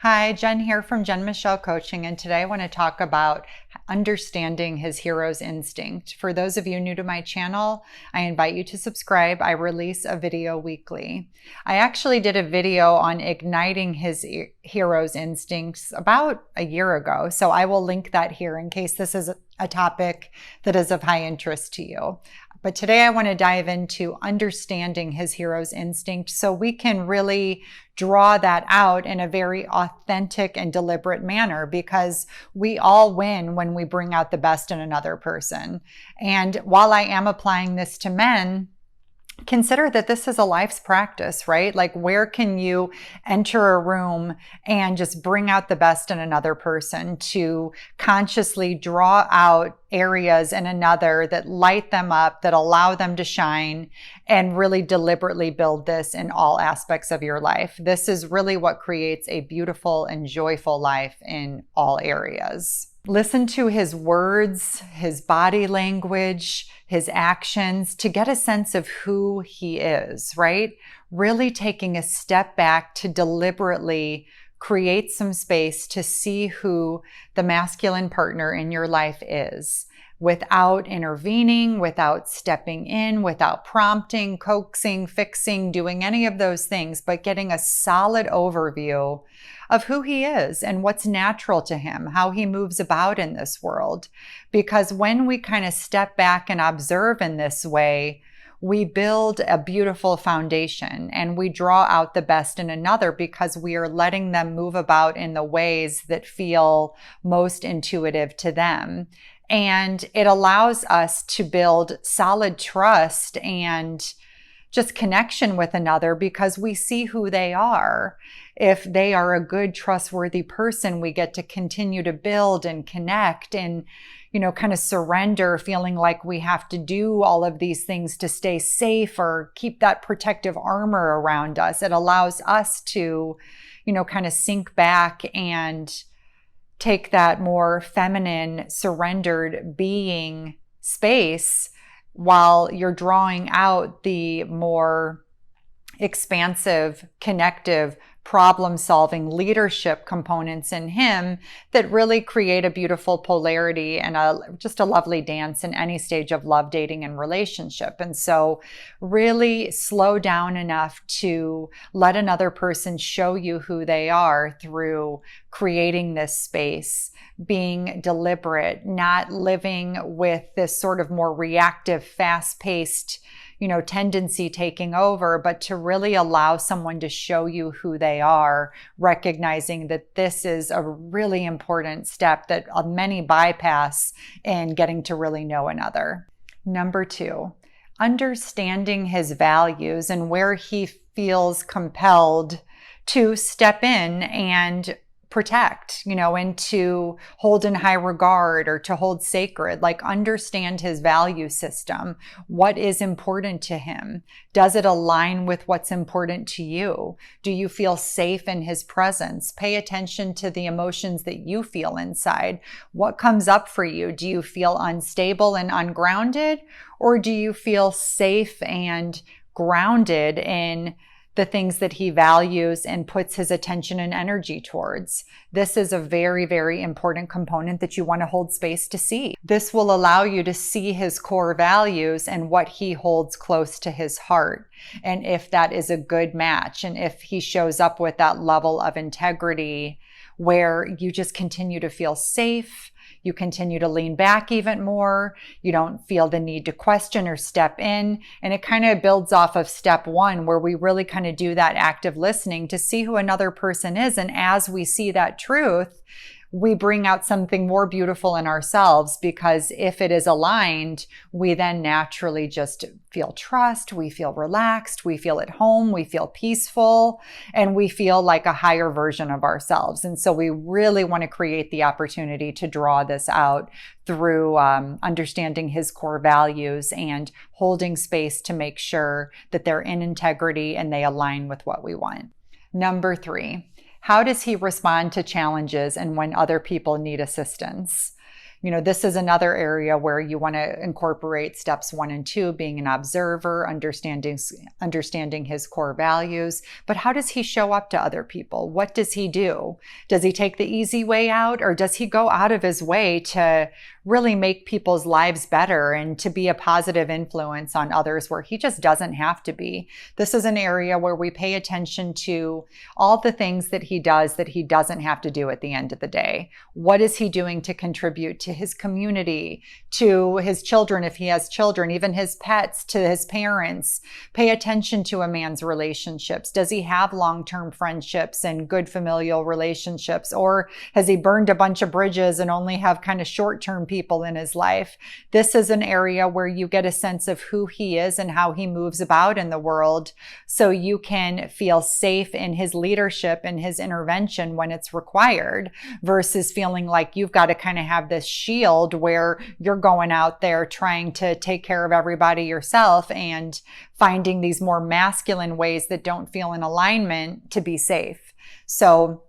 Hi, Jen here from Jen Michelle Coaching, and today I want to talk about understanding his hero's instinct. For those of you new to my channel, I invite you to subscribe. I release a video weekly. I actually did a video on igniting his hero's instincts about a year ago, so I will link that here in case this is a topic that is of high interest to you. But today I want to dive into understanding his hero's instinct so we can really draw that out in a very authentic and deliberate manner, because we all win when we bring out the best in another person. And while I am applying this to men, consider that this is a life's practice, right? Like, where can you enter a room and just bring out the best in another person to consciously draw out areas in another that light them up, that allow them to shine, and really deliberately build this in all aspects of your life. This is really what creates a beautiful and joyful life in all areas. Listen to his words, his body language, his actions to get a sense of who he is, right? Really taking a step back to deliberately create some space to see who the masculine partner in your life is, without intervening, without stepping in, without prompting, coaxing, fixing, doing any of those things, but getting a solid overview of who he is and what's natural to him, how he moves about in this world. Because when we kind of step back and observe in this way, we build a beautiful foundation and we draw out the best in another, because we are letting them move about in the ways that feel most intuitive to them. And it allows us to build solid trust and just connection with another, because we see who they are. If they are a good, trustworthy person, we get to continue to build and connect and, kind of surrender, feeling like we have to do all of these things to stay safe or keep that protective armor around us. It allows us to, kind of sink back and take that more feminine, surrendered being space, while you're drawing out the more expansive, connective, problem-solving leadership components in him that really create a beautiful polarity and just a lovely dance in any stage of love, dating, and relationship. And so really slow down enough to let another person show you who they are through creating this space, being deliberate, not living with this sort of more reactive, fast-paced tendency taking over, but to really allow someone to show you who they are, recognizing that this is a really important step that many bypass in getting to really know another. Number 2, understanding his values and where he feels compelled to step in and protect, and to hold in high regard or to hold sacred. Like, understand his value system. What is important to him? Does it align with what's important to you? Do you feel safe in his presence? Pay attention to the emotions that you feel inside. What comes up for you? Do you feel unstable and ungrounded? Or do you feel safe and grounded in the things that he values and puts his attention and energy towards? This is a very, very important component that you want to hold space to see. This will allow you to see his core values and what he holds close to his heart, and if that is a good match, and if he shows up with that level of integrity where you just continue to feel safe. You continue to lean back even more. You don't feel the need to question or step in. And it kind of builds off of step 1, where we really kind of do that active listening to see who another person is. And as we see that truth, we bring out something more beautiful in ourselves, because if it is aligned, we then naturally just feel trust, we feel relaxed, we feel at home, we feel peaceful, and we feel like a higher version of ourselves. And so we really want to create the opportunity to draw this out through understanding his core values and holding space to make sure that they're in integrity and they align with what we want. Number 3. How does he respond to challenges and when other people need assistance? This is another area where you want to incorporate steps 1 and 2, being an observer, understanding his core values. But how does he show up to other people? What does he do? Does he take the easy way out, or does he go out of his way to really make people's lives better and to be a positive influence on others where he just doesn't have to be? This is an area where we pay attention to all the things that he does that he doesn't have to do at the end of the day. What is he doing to contribute to his community, to his children if he has children, even his pets, to his parents? Pay attention to a man's relationships. Does he have long-term friendships and good familial relationships? Or has he burned a bunch of bridges and only have kind of short-term people in his life? This is an area where you get a sense of who he is and how he moves about in the world, so you can feel safe in his leadership and his intervention when it's required, versus feeling like you've got to kind of have this shield where you're going out there trying to take care of everybody yourself and finding these more masculine ways that don't feel in alignment to be safe. So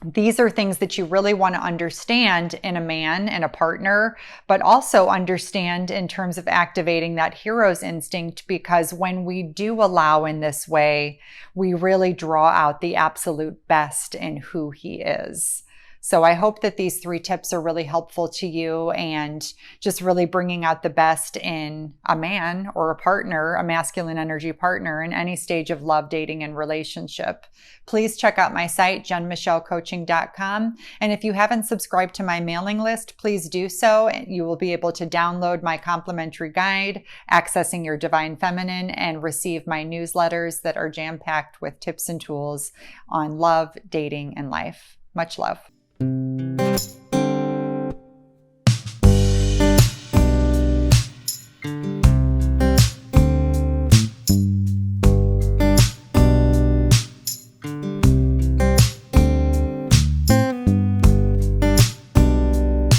these are things that you really want to understand in a man and a partner, but also understand in terms of activating that hero's instinct, because when we do allow in this way, we really draw out the absolute best in who he is. So I hope that these 3 tips are really helpful to you and just really bringing out the best in a man or a partner, a masculine energy partner, in any stage of love, dating, and relationship. Please check out my site, jenmichellecoaching.com. And if you haven't subscribed to my mailing list, please do so. You will be able to download my complimentary guide, Accessing Your Divine Feminine, and receive my newsletters that are jam-packed with tips and tools on love, dating, and life. Much love.